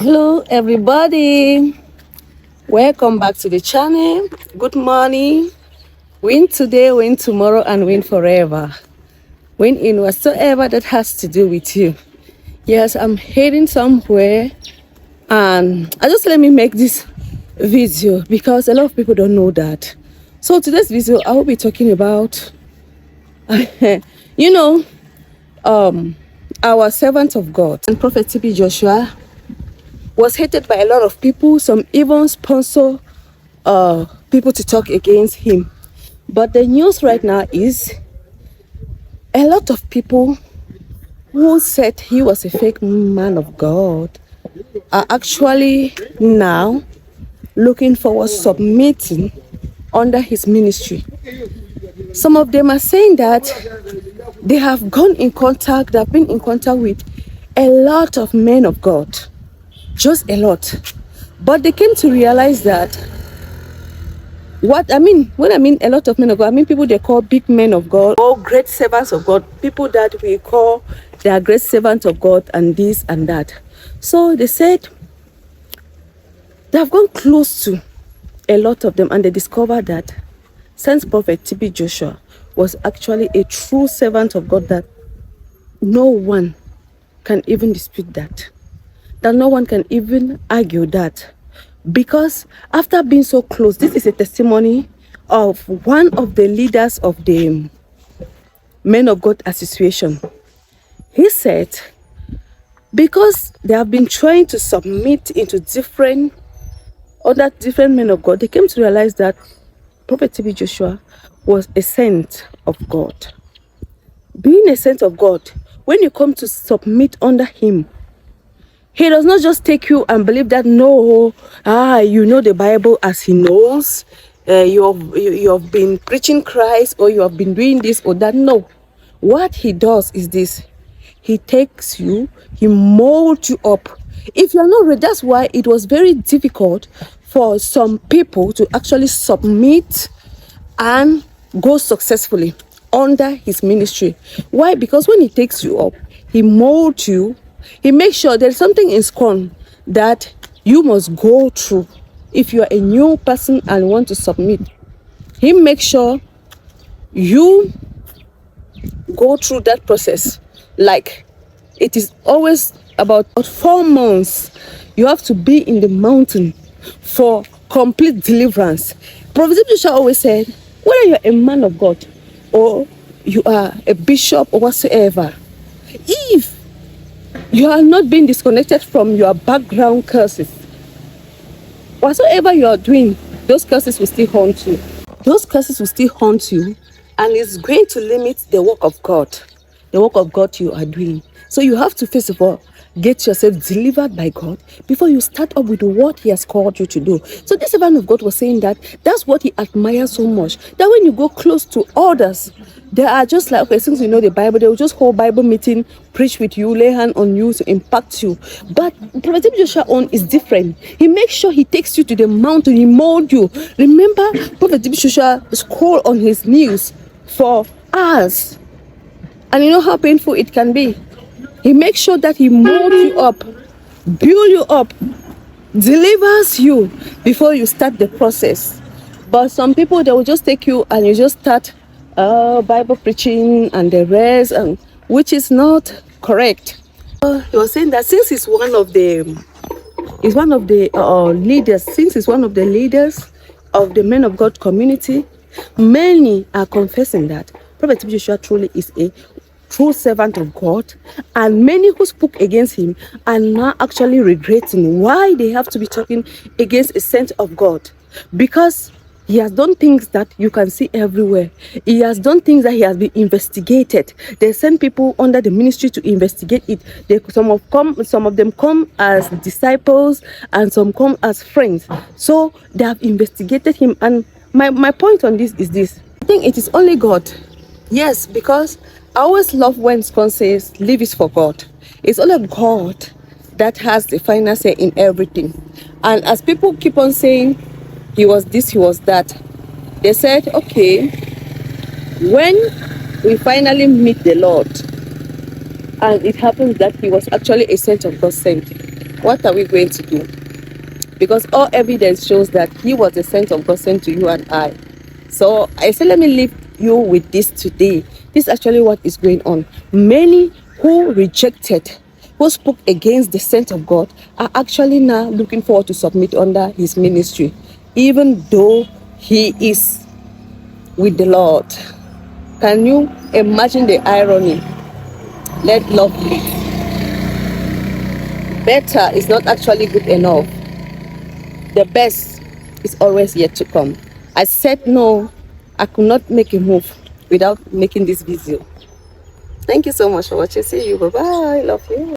Hello everybody, welcome back to the channel. Good morning. Win today, win tomorrow, and win forever. Win in whatsoever that has to do with you. Yes, I'm heading somewhere, and let me make this video because a lot of people don't know that. So today's video I will be talking about our servant of God and Prophet TB Joshua was hated by a lot of people. Some even sponsor people to talk against him. But the news right now is a lot of people who said he was a fake man of God are actually now looking forward submitting under his ministry. Some of them are saying that they have been in contact with a lot of men of God. Just a lot. But they came to realize that when I mean a lot of men of God, I mean people they call big men of God or great servants of God, people that we call they are great servants of God and this and that. So they said they have gone close to a lot of them and they discovered that St Prpht TB Joshua was actually a true servant of God, that no one can even dispute that no one can even argue that, because after being so close, this is a testimony of one of the leaders of the Men of God Association. He said because they have been trying to submit into different men of God, they came to realize that Prophet TB Joshua was a saint of God. Being a saint of God, when you come to submit under him, he does not just take you and believe that you know the Bible as he knows. You have been preaching Christ, or you have been doing this or that. No. What he does is this. He takes you, he molds you up. If you're not ready, that's why it was very difficult for some people to actually submit and go successfully under his ministry. Why? Because when he takes you up, he molds you. He makes sure there's something in SCON that you must go through. If you are a new person and want to submit, he makes sure you go through that process. Like, it is always about 4 months. You have to be in the mountain for complete deliverance. Prophet Joshua always said, whether you're a man of God or you are a bishop or whatsoever, if you are not being disconnected from your background curses, whatsoever you are doing, those curses will still haunt you. Those curses will still haunt you, and it's going to limit the work of God you are doing. So you have to, first of all, get yourself delivered by God before you start up with what he has called you to do. So this man of God was saying that that's what he admires so much, that when you go close to others, they are just like, okay, since you know the Bible, they will just hold Bible meeting, preach with you, lay hand on you to impact you. But Prophet Joshua own is different. He makes sure he takes you to the mountain, he molds you. Remember, Prophet Joshua scroll on his knees for hours, and you know how painful it can be. He makes sure that he molds you up, build you up, delivers you before you start the process. But some people, they will just take you and you just start Bible preaching and the rest, and which is not correct. He was saying that since he's one of the leaders of the Men of God community, many are confessing that Prophet TB Joshua truly is a true servant of God, and many who spoke against him are now actually regretting why they have to be talking against a saint of God, because he has done things that you can see everywhere. He has done things that he has been investigated. They send people under the ministry to investigate it. Some of them come as disciples and some come as friends. So they have investigated him. And my point on this is this. I think it is only God. Yes, because I always love when SCON says, leave it for God. It's only God that has the final say in everything. And as people keep on saying, he was this, he was that, they said, okay, when we finally meet the Lord, and it happens that he was actually a saint of God sent, what are we going to do? Because all evidence shows that he was a sent of God sent to you and I. So I say, let me leave you with this today. This is actually what is going on. Many who rejected, who spoke against the sent of God, are actually now looking forward to submit under his ministry, even though he is with the Lord. Can you imagine the irony? Let love lead. Better is not actually good enough. The best is always yet to come. I said no, I could not make a move without making this video. Thank you so much for watching. See you. Bye-bye. Love you.